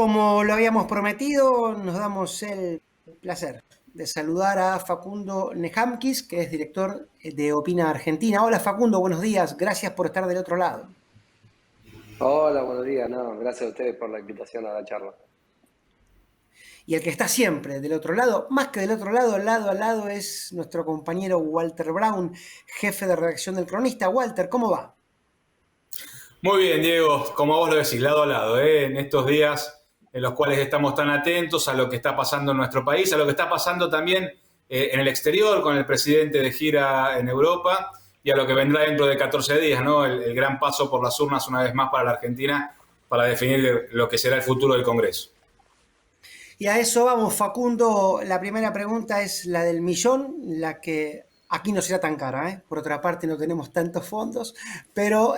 Como lo habíamos prometido, nos damos el placer de saludar a Facundo Nejamquis, que es director de Opina Argentina. Hola Facundo, buenos días, gracias por estar del otro lado. Hola, buenos días. No, gracias a ustedes por la invitación a la charla. Y el que está siempre del otro lado, más que del otro lado a lado, es nuestro compañero Walter Brown, jefe de redacción del Cronista. Walter, ¿cómo va? Muy bien, Diego, como vos lo decís, lado a lado, en estos días en los cuales estamos tan atentos a lo que está pasando en nuestro país, a lo que está pasando también en el exterior, con el presidente de gira en Europa, y a lo que vendrá dentro de 14 días, ¿no? El gran paso por las urnas una vez más para la Argentina, para definir lo que será el futuro del Congreso. Y a eso vamos, Facundo. La primera pregunta es la del millón, la que aquí no será tan cara, ¿eh? Por otra parte, no tenemos tantos fondos, pero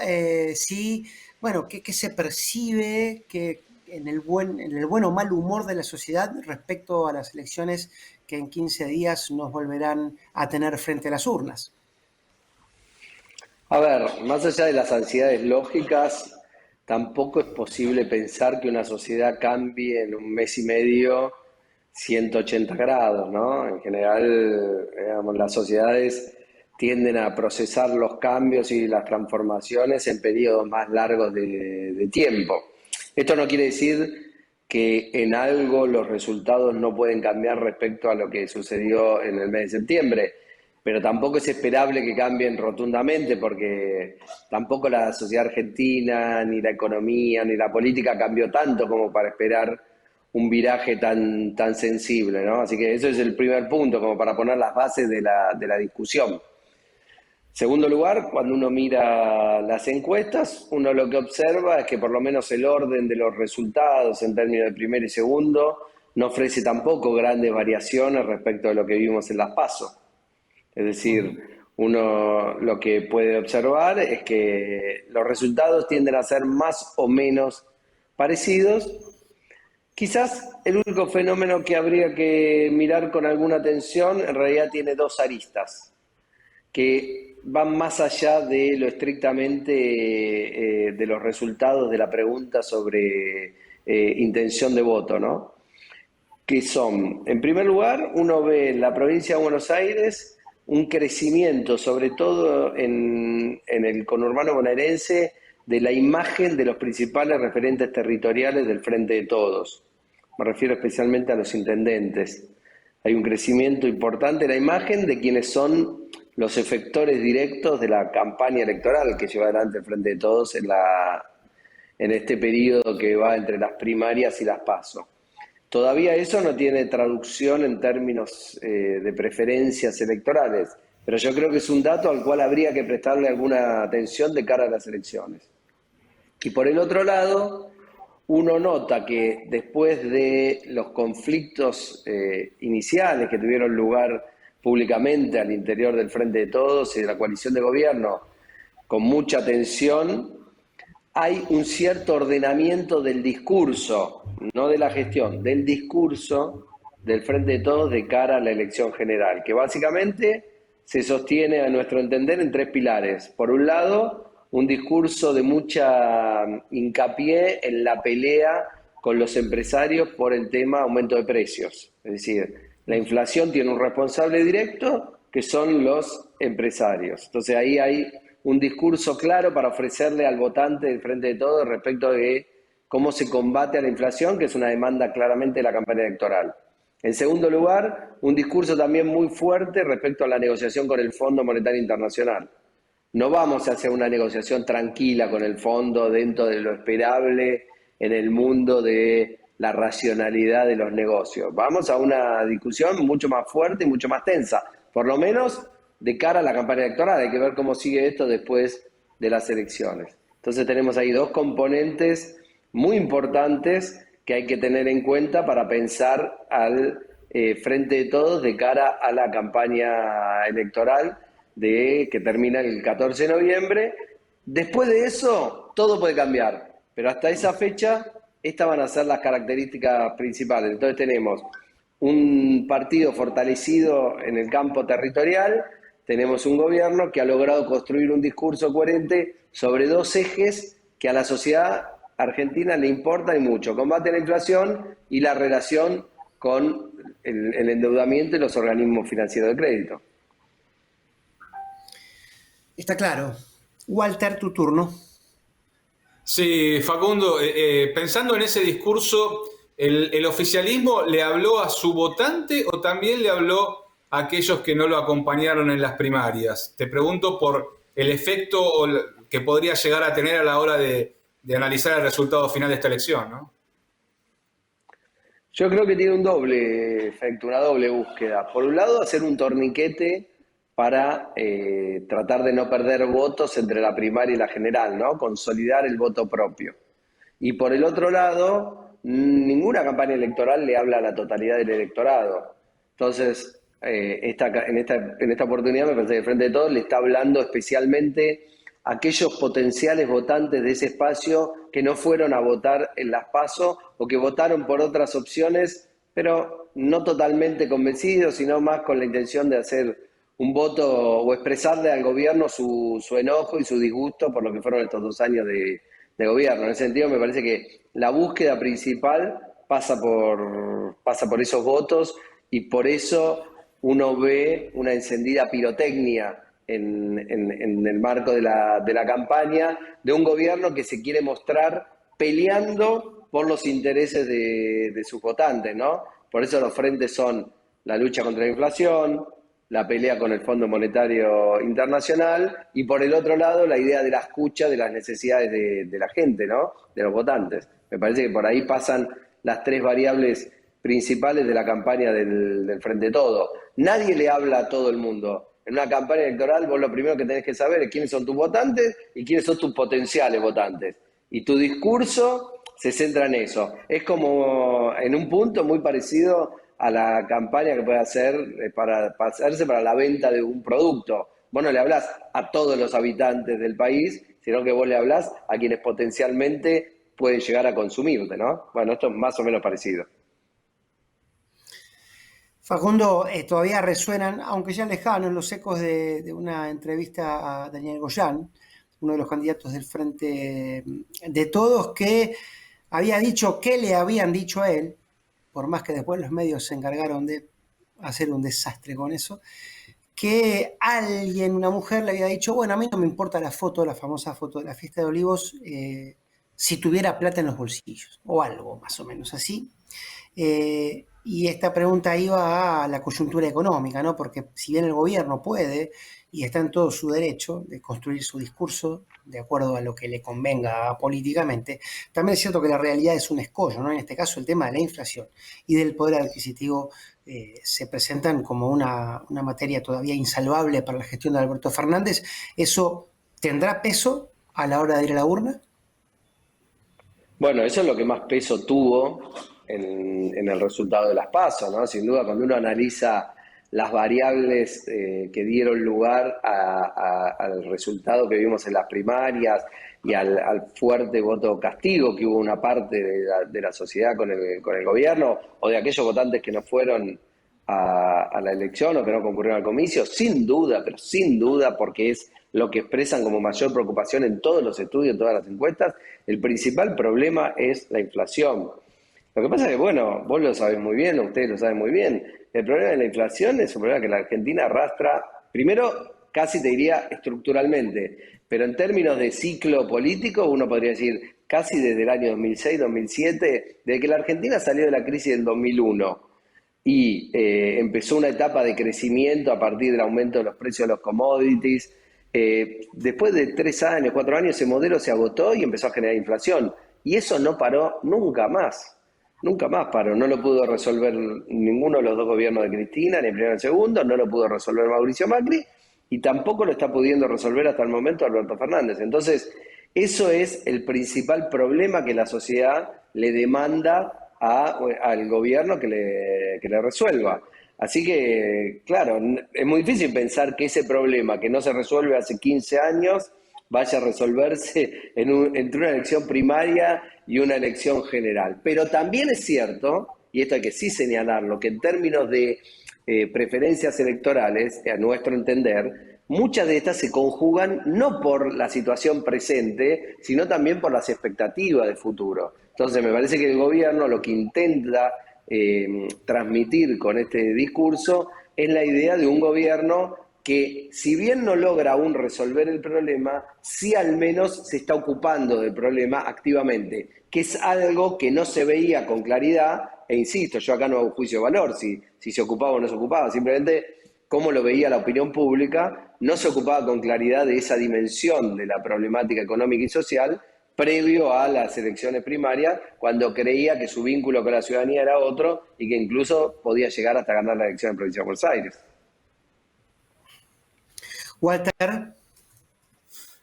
sí, bueno, ¿qué se percibe que en el buen o mal humor de la sociedad respecto a las elecciones que en 15 días nos volverán a tener frente a las urnas? A ver, más allá de las ansiedades lógicas, tampoco es posible pensar que una sociedad cambie en un mes y medio 180 grados, ¿no? En general, digamos, las sociedades tienden a procesar los cambios y las transformaciones en periodos más largos de tiempo. Esto no quiere decir que en algo los resultados no pueden cambiar respecto a lo que sucedió en el mes de septiembre, pero tampoco es esperable que cambien rotundamente porque tampoco la sociedad argentina, ni la economía, ni la política cambió tanto como para esperar un viraje tan sensible, ¿no? Así que eso es el primer punto, como para poner las bases de la discusión. Segundo lugar, cuando uno mira las encuestas, uno lo que observa es que por lo menos el orden de los resultados en términos de primero y segundo no ofrece tampoco grandes variaciones respecto a lo que vimos en las PASO. Es decir, uno lo que puede observar es que los resultados tienden a ser más o menos parecidos. Quizás el único fenómeno que habría que mirar con alguna atención en realidad tiene dos aristas que van más allá de lo estrictamente de los resultados de la pregunta sobre intención de voto, ¿no? Que son, en primer lugar, uno ve en la provincia de Buenos Aires un crecimiento, sobre todo en el conurbano bonaerense, de la imagen de los principales referentes territoriales del Frente de Todos. Me refiero especialmente a los intendentes. Hay un crecimiento importante en la imagen de quienes son los efectores directos de la campaña electoral que lleva adelante el Frente de Todos en este periodo que va entre las primarias y las PASO. Todavía eso no tiene traducción en términos de preferencias electorales, pero yo creo que es un dato al cual habría que prestarle alguna atención de cara a las elecciones. Y por el otro lado, uno nota que después de los conflictos iniciales que tuvieron lugar públicamente al interior del Frente de Todos y de la coalición de gobierno, con mucha tensión, hay un cierto ordenamiento del discurso, no de la gestión, del discurso del Frente de Todos de cara a la elección general, que básicamente se sostiene, a nuestro entender, en tres pilares. Por un lado, un discurso de mucha hincapié en la pelea con los empresarios por el tema aumento de precios. Es decir, la inflación tiene un responsable directo que son los empresarios. Entonces ahí hay un discurso claro para ofrecerle al votante del Frente de Todos respecto de cómo se combate a la inflación, que es una demanda claramente de la campaña electoral. En segundo lugar, un discurso también muy fuerte respecto a la negociación con el Fondo Monetario Internacional. No vamos a hacer una negociación tranquila con el fondo dentro de lo esperable en el mundo de la racionalidad de los negocios. Vamos a una discusión mucho más fuerte y mucho más tensa, por lo menos de cara a la campaña electoral. Hay que ver cómo sigue esto después de las elecciones. Entonces tenemos ahí dos componentes muy importantes que hay que tener en cuenta para pensar al Frente de Todos de cara a la campaña electoral que termina el 14 de noviembre. Después de eso, todo puede cambiar, pero hasta esa fecha, estas van a ser las características principales. Entonces tenemos un partido fortalecido en el campo territorial, tenemos un gobierno que ha logrado construir un discurso coherente sobre dos ejes que a la sociedad Argentina le importa y mucho combate a la inflación y la relación con el endeudamiento y los organismos financieros de crédito. Está claro. Walter, tu turno. Sí, Facundo, pensando en ese discurso, ¿el oficialismo le habló a su votante o también le habló a aquellos que no lo acompañaron en las primarias? Te pregunto por el efecto que podría llegar a tener a la hora de analizar el resultado final de esta elección, ¿no? Yo creo que tiene un doble efecto, una doble búsqueda. Por un lado, hacer un torniquete para tratar de no perder votos entre la primaria y la general, ¿no? Consolidar el voto propio. Y por el otro lado, ninguna campaña electoral le habla a la totalidad del electorado. Entonces, en esta oportunidad me parece que Frente de Todos le está hablando especialmente a aquellos potenciales votantes de ese espacio que no fueron a votar en las PASO o que votaron por otras opciones, pero no totalmente convencidos, sino más con la intención de hacer un voto o expresarle al gobierno su enojo y su disgusto por lo que fueron estos 2 años de gobierno. En ese sentido, me parece que la búsqueda principal pasa por esos votos y por eso uno ve una encendida pirotecnia en el marco de la campaña de un gobierno que se quiere mostrar peleando por los intereses de sus votantes, ¿no? Por eso los frentes son la lucha contra la inflación, la pelea con el Fondo Monetario Internacional y por el otro lado la idea de la escucha de las necesidades de la gente, ¿no? De los votantes. Me parece que por ahí pasan las 3 variables principales de la campaña del Frente Todo. Nadie le habla a todo el mundo. En una campaña electoral vos lo primero que tenés que saber es quiénes son tus votantes y quiénes son tus potenciales votantes. Y tu discurso se centra en eso. Es como en un punto muy parecido a la campaña que puede hacer para hacerse para la venta de un producto. Vos no le hablás a todos los habitantes del país, sino que vos le hablás a quienes potencialmente pueden llegar a consumirte, ¿no? Bueno, esto es más o menos parecido. Facundo, todavía resuenan, aunque ya lejanos, los ecos de una entrevista a Daniel Goyán, uno de los candidatos del Frente de Todos, que había dicho que le habían dicho a él, por más que después los medios se encargaron de hacer un desastre con eso, que alguien, una mujer, le había dicho, bueno, a mí no me importa la foto, la famosa foto de la fiesta de Olivos, si tuviera plata en los bolsillos, o algo más o menos así. Y esta pregunta iba a la coyuntura económica, ¿no? Porque si bien el gobierno puede y está en todo su derecho de construir su discurso de acuerdo a lo que le convenga políticamente, también es cierto que la realidad es un escollo, ¿no? En este caso el tema de la inflación y del poder adquisitivo se presentan como una materia todavía insalvable para la gestión de Alberto Fernández. ¿Eso tendrá peso a la hora de ir a la urna? Bueno, eso es lo que más peso tuvo en el resultado de las PASO, ¿no? Sin duda, cuando uno analiza las variables que dieron lugar al resultado que vimos en las primarias y al fuerte voto castigo que hubo una parte de la sociedad con el gobierno o de aquellos votantes que no fueron a la elección o que no concurrieron al comicio, sin duda, pero sin duda, porque es lo que expresan como mayor preocupación en todos los estudios, en todas las encuestas, el principal problema es la inflación. Lo que pasa es que, bueno, vos lo sabés muy bien, ustedes lo saben muy bien, el problema de la inflación es un problema que la Argentina arrastra, primero, casi te diría estructuralmente, pero en términos de ciclo político, uno podría decir casi desde el año 2006-2007, desde que la Argentina salió de la crisis del 2001 y empezó una etapa de crecimiento a partir del aumento de los precios de los commodities. Después de 3 años, 4 años, ese modelo se agotó y empezó a generar inflación. Y eso no paró nunca más. Nunca más paró. No lo pudo resolver ninguno de los 2 gobiernos de Cristina, ni el primero ni el segundo, no lo pudo resolver Mauricio Macri, y tampoco lo está pudiendo resolver hasta el momento Alberto Fernández. Entonces, eso es el principal problema que la sociedad le demanda al gobierno que le resuelva. Así que, claro, es muy difícil pensar que ese problema que no se resuelve hace 15 años vaya a resolverse entre una elección primaria y una elección general. Pero también es cierto, y esto hay que sí señalarlo, que en términos de preferencias electorales, a nuestro entender, muchas de estas se conjugan no por la situación presente, sino también por las expectativas de futuro. Entonces, me parece que el gobierno lo que intenta transmitir con este discurso es la idea de un gobierno que, si bien no logra aún resolver el problema, sí al menos se está ocupando del problema activamente, que es algo que no se veía con claridad, e insisto, yo acá no hago juicio de valor, si se ocupaba o no se ocupaba, simplemente cómo lo veía la opinión pública, no se ocupaba con claridad de esa dimensión de la problemática económica y social previo a las elecciones primarias, cuando creía que su vínculo con la ciudadanía era otro y que incluso podía llegar hasta ganar la elección en Provincia de Buenos Aires. Walter.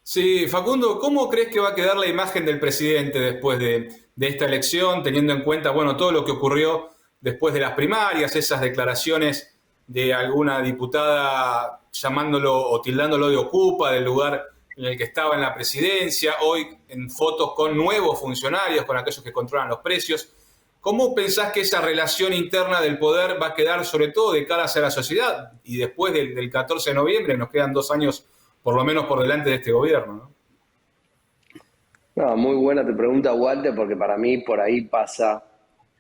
Sí, Facundo, ¿cómo crees que va a quedar la imagen del presidente después de esta elección, teniendo en cuenta, bueno, todo lo que ocurrió después de las primarias, esas declaraciones de alguna diputada llamándolo o tildándolo de ocupa del lugar en el que estaba en la presidencia, hoy en fotos con nuevos funcionarios, con aquellos que controlan los precios? ¿Cómo pensás que esa relación interna del poder va a quedar, sobre todo de cara hacia la sociedad? Y después del 14 de noviembre, nos quedan 2 años por lo menos por delante de este gobierno, ¿no? No, muy buena tu pregunta, Walter, porque para mí por ahí pasa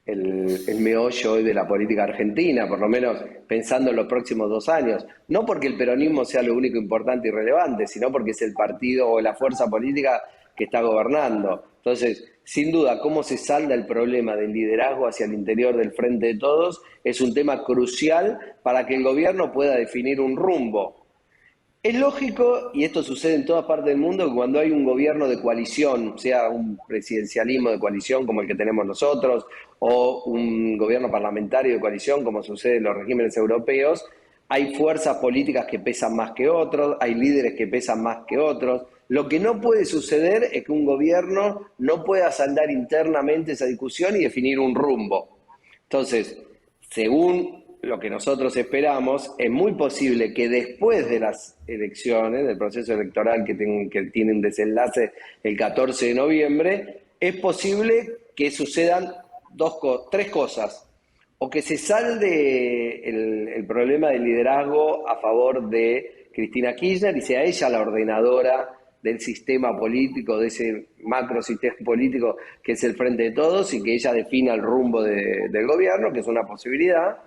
el meollo hoy de la política argentina, por lo menos pensando en los próximos 2 años. No porque el peronismo sea lo único importante y relevante, sino porque es el partido o la fuerza política que está gobernando. Entonces, sin duda, cómo se salda el problema del liderazgo hacia el interior del Frente de Todos es un tema crucial para que el gobierno pueda definir un rumbo. Es lógico, y esto sucede en todas partes del mundo, que cuando hay un gobierno de coalición, sea un presidencialismo de coalición como el que tenemos nosotros, o un gobierno parlamentario de coalición como sucede en los regímenes europeos, hay fuerzas políticas que pesan más que otros, hay líderes que pesan más que otros. Lo que no puede suceder es que un gobierno no pueda saldar internamente esa discusión y definir un rumbo. Entonces, según lo que nosotros esperamos, es muy posible que después de las elecciones, del proceso electoral que tiene un desenlace el 14 de noviembre, es posible que sucedan 3 cosas. O que se salde el problema del liderazgo a favor de Cristina Kirchner y sea ella la ordenadora del sistema político, de ese macro sistema político que es el Frente de Todos, y que ella defina el rumbo del gobierno, que es una posibilidad.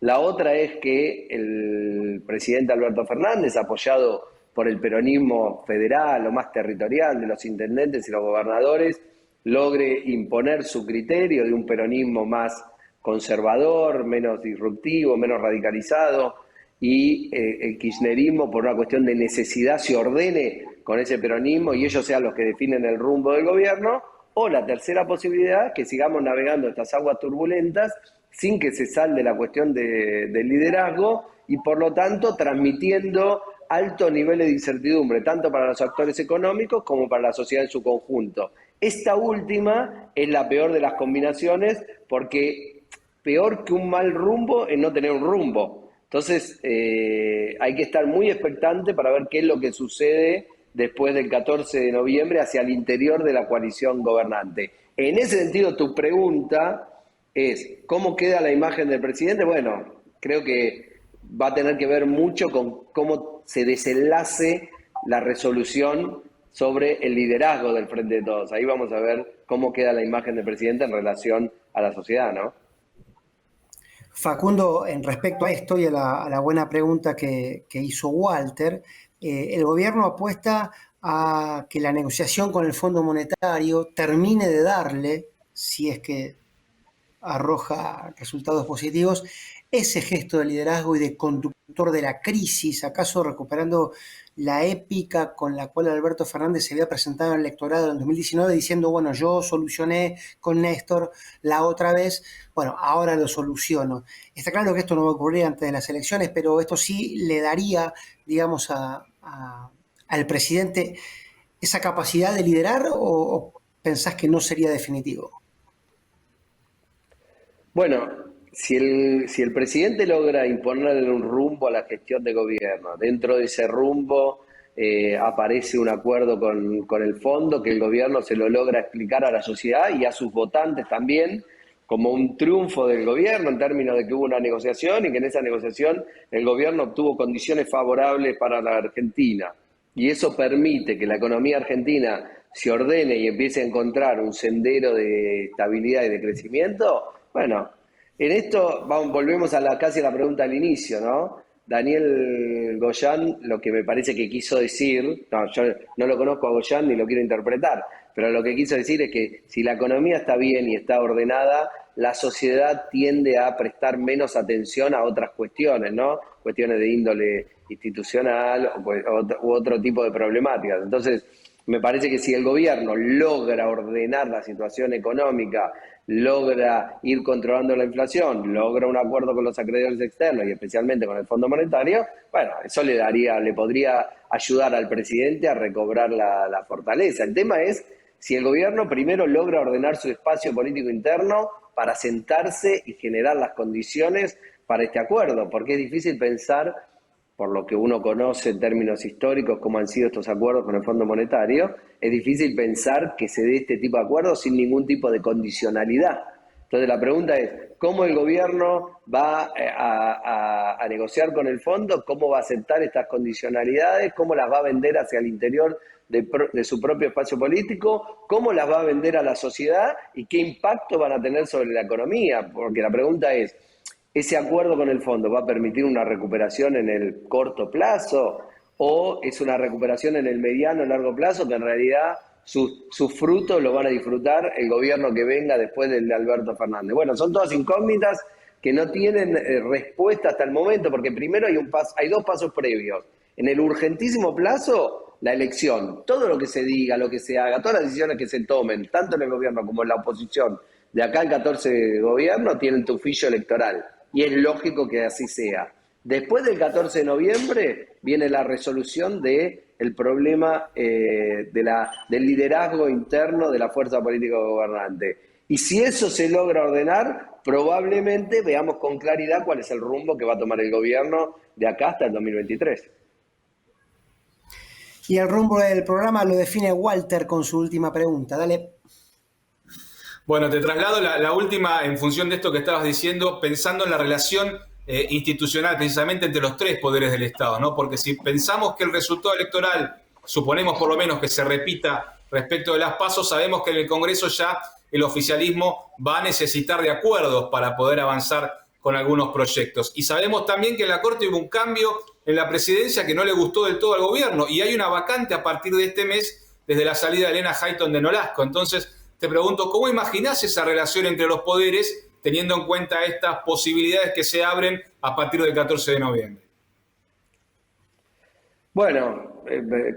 La otra es que el presidente Alberto Fernández, apoyado por el peronismo federal o más territorial de los intendentes y los gobernadores, logre imponer su criterio de un peronismo más conservador, menos disruptivo, menos radicalizado, y el kirchnerismo, por una cuestión de necesidad, se ordene con ese peronismo y ellos sean los que definen el rumbo del gobierno. O la tercera posibilidad, que sigamos navegando estas aguas turbulentas sin que se salde la cuestión del liderazgo y por lo tanto transmitiendo altos niveles de incertidumbre, tanto para los actores económicos como para la sociedad en su conjunto. Esta última es la peor de las combinaciones, porque peor que un mal rumbo es no tener un rumbo. Entonces hay que estar muy expectante para ver qué es lo que sucede después del 14 de noviembre hacia el interior de la coalición gobernante. En ese sentido, tu pregunta es, ¿cómo queda la imagen del presidente? Bueno, creo que va a tener que ver mucho con cómo se desenlace la resolución sobre el liderazgo del Frente de Todos. Ahí vamos a ver cómo queda la imagen del presidente en relación a la sociedad, ¿no? Facundo, en respecto a esto y a la buena pregunta que hizo Walter, el gobierno apuesta a que la negociación con el Fondo Monetario termine de darle, si es que arroja resultados positivos, ese gesto de liderazgo y de conductor de la crisis, acaso recuperando la épica con la cual Alberto Fernández se había presentado en el electorado en 2019 diciendo, bueno, yo solucioné con Néstor la otra vez, bueno, ahora lo soluciono. Está claro que esto no va a ocurrir antes de las elecciones, pero esto sí le daría, digamos, al presidente esa capacidad de liderar, o pensás que no sería definitivo? Bueno, si el presidente logra imponerle un rumbo a la gestión de gobierno, dentro de ese rumbo aparece un acuerdo con el fondo, que el gobierno se lo logra explicar a la sociedad y a sus votantes también, como un triunfo del gobierno en términos de que hubo una negociación y que en esa negociación el gobierno obtuvo condiciones favorables para la Argentina. Y eso permite que la economía argentina se ordene y empiece a encontrar un sendero de estabilidad y de crecimiento. Bueno, en esto volvemos a casi a la pregunta al inicio, ¿no? Daniel Goyan, lo que me parece que quiso decir, no, yo no lo conozco a Goyan ni lo quiero interpretar, pero lo que quiso decir es que si la economía está bien y está ordenada, la sociedad tiende a prestar menos atención a otras cuestiones, ¿no? Cuestiones de índole institucional u otro tipo de problemáticas. Entonces, me parece que si el gobierno logra ordenar la situación económica, logra ir controlando la inflación, logra un acuerdo con los acreedores externos y especialmente con el Fondo Monetario, bueno, eso le podría ayudar al presidente a recobrar la fortaleza. El tema es si el gobierno primero logra ordenar su espacio político interno para sentarse y generar las condiciones para este acuerdo, porque es difícil pensar, por lo que uno conoce en términos históricos, cómo han sido estos acuerdos con el Fondo Monetario, es difícil pensar que se dé este tipo de acuerdos sin ningún tipo de condicionalidad. Entonces la pregunta es, ¿cómo el gobierno va a negociar con el fondo? ¿Cómo va a aceptar estas condicionalidades? ¿Cómo las va a vender hacia el interior de su propio espacio político? ¿Cómo las va a vender a la sociedad? ¿Y qué impacto van a tener sobre la economía? Porque la pregunta es, ¿ese acuerdo con el fondo va a permitir una recuperación en el corto plazo o es una recuperación en el mediano o largo plazo que en realidad sus frutos lo van a disfrutar el gobierno que venga después del de Alberto Fernández? Bueno, son todas incógnitas que no tienen respuesta hasta el momento, porque primero hay dos pasos previos. En el urgentísimo plazo, la elección. Todo lo que se diga, lo que se haga, todas las decisiones que se tomen, tanto en el gobierno como en la oposición, de acá al 14 de gobierno, tienen tufillo electoral. Y es lógico que así sea. Después del 14 de noviembre viene la resolución del problema del liderazgo interno de la fuerza política gobernante. Y si eso se logra ordenar, probablemente veamos con claridad cuál es el rumbo que va a tomar el gobierno de acá hasta el 2023. Y el rumbo del programa lo define Walter con su última pregunta. Dale. Bueno, te traslado la última en función de esto que estabas diciendo, pensando en la relación institucional precisamente entre los tres poderes del Estado, ¿no? Porque si pensamos que el resultado electoral, suponemos por lo menos que se repita respecto de las PASO, sabemos que en el Congreso ya el oficialismo va a necesitar de acuerdos para poder avanzar con algunos proyectos. Y sabemos también que en la Corte hubo un cambio en la presidencia que no le gustó del todo al gobierno y hay una vacante a partir de este mes desde la salida de Elena Hayton de Nolasco. Entonces, te pregunto, ¿cómo imaginás esa relación entre los poderes teniendo en cuenta estas posibilidades que se abren a partir del 14 de noviembre? Bueno,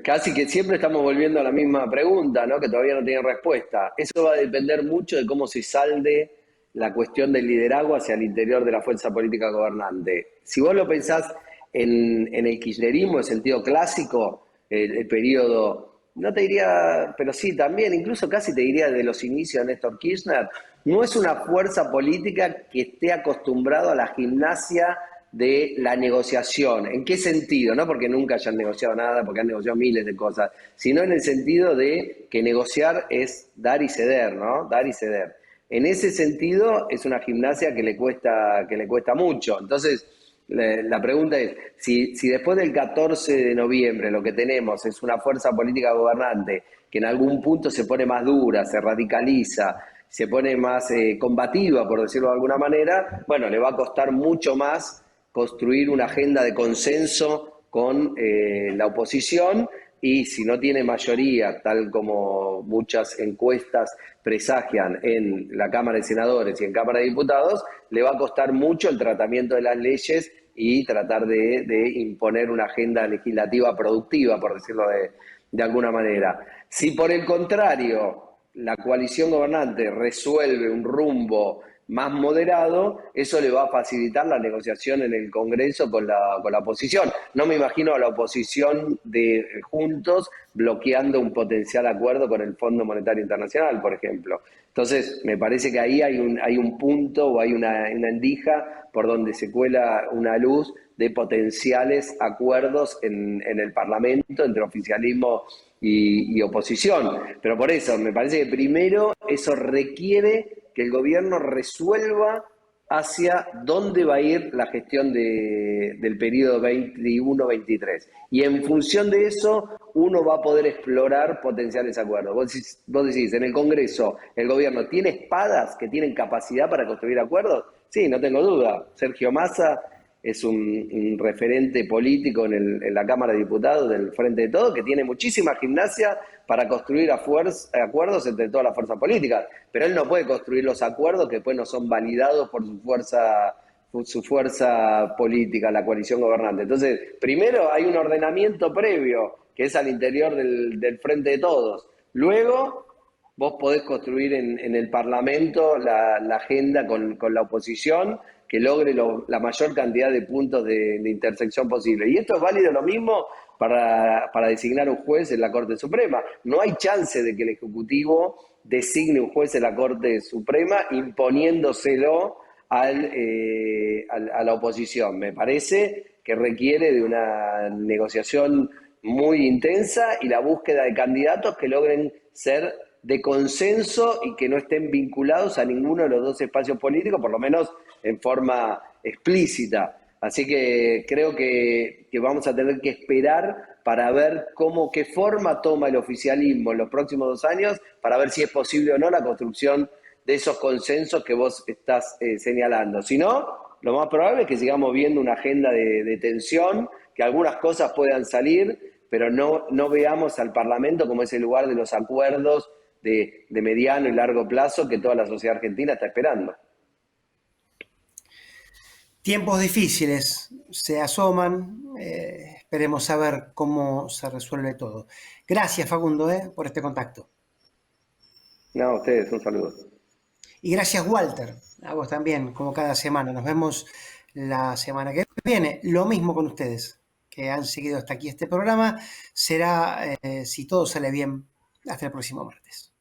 casi que siempre estamos volviendo a la misma pregunta, ¿no? Que todavía no tiene respuesta. Eso va a depender mucho de cómo se salde la cuestión del liderazgo hacia el interior de la fuerza política gobernante. Si vos lo pensás en el kirchnerismo, en sentido clásico, el periodo, no te diría, pero sí también, incluso casi te diría de los inicios de Néstor Kirchner, no es una fuerza política que esté acostumbrado a la gimnasia de la negociación. ¿En qué sentido? No porque nunca hayan negociado nada, porque han negociado miles de cosas, sino en el sentido de que negociar es dar y ceder, ¿no? Dar y ceder. En ese sentido es una gimnasia que le cuesta mucho. Entonces, la pregunta es, si después del 14 de noviembre lo que tenemos es una fuerza política gobernante que en algún punto se pone más dura, se radicaliza, se pone más combativa, por decirlo de alguna manera, bueno, le va a costar mucho más construir una agenda de consenso con la oposición, y si no tiene mayoría, tal como muchas encuestas presagian en la Cámara de Senadores y en Cámara de Diputados, le va a costar mucho el tratamiento de las leyes y tratar de imponer una agenda legislativa productiva, por decirlo de alguna manera. Si por el contrario la coalición gobernante resuelve un rumbo más moderado, eso le va a facilitar la negociación en el Congreso con la oposición. No me imagino a la oposición de Juntos bloqueando un potencial acuerdo con el Fondo Monetario Internacional, por ejemplo. Entonces, me parece que ahí hay un punto o hay una endija por donde se cuela una luz de potenciales acuerdos en el Parlamento entre oficialismo y oposición. Pero por eso, me parece que primero eso requiere que el gobierno resuelva hacia dónde va a ir la gestión del periodo 21-23. Y en función de eso, uno va a poder explorar potenciales acuerdos. Vos decís, en el Congreso, ¿el gobierno tiene espadas que tienen capacidad para construir acuerdos? Sí, no tengo duda. Sergio Massa es un referente político en la Cámara de Diputados del Frente de Todos, que tiene muchísima gimnasia para construir acuerdos entre todas las fuerzas políticas, pero él no puede construir los acuerdos que después no son validados por su fuerza política, la coalición gobernante. Entonces, primero hay un ordenamiento previo, que es al interior del Frente de Todos. Luego, vos podés construir en el Parlamento la agenda con la oposición, que logre la mayor cantidad de puntos de intersección posible. Y esto es válido lo mismo para designar un juez en la Corte Suprema. No hay chance de que el Ejecutivo designe un juez en la Corte Suprema imponiéndoselo a la oposición. Me parece que requiere de una negociación muy intensa y la búsqueda de candidatos que logren ser de consenso y que no estén vinculados a ninguno de los dos espacios políticos, por lo menos en forma explícita. Así que creo que vamos a tener que esperar para ver qué forma toma el oficialismo en los próximos 2 años, para ver si es posible o no la construcción de esos consensos que vos estás señalando. Si no, lo más probable es que sigamos viendo una agenda de tensión, que algunas cosas puedan salir, pero no veamos al Parlamento como ese lugar de los acuerdos de mediano y largo plazo que toda la sociedad argentina está esperando. Tiempos difíciles se asoman, esperemos saber cómo se resuelve todo. Gracias, Facundo, por este contacto. No, a ustedes, un saludo. Y gracias, Walter, a vos también, como cada semana. Nos vemos la semana que viene. Lo mismo con ustedes, que han seguido hasta aquí este programa. Será, si todo sale bien, hasta el próximo martes.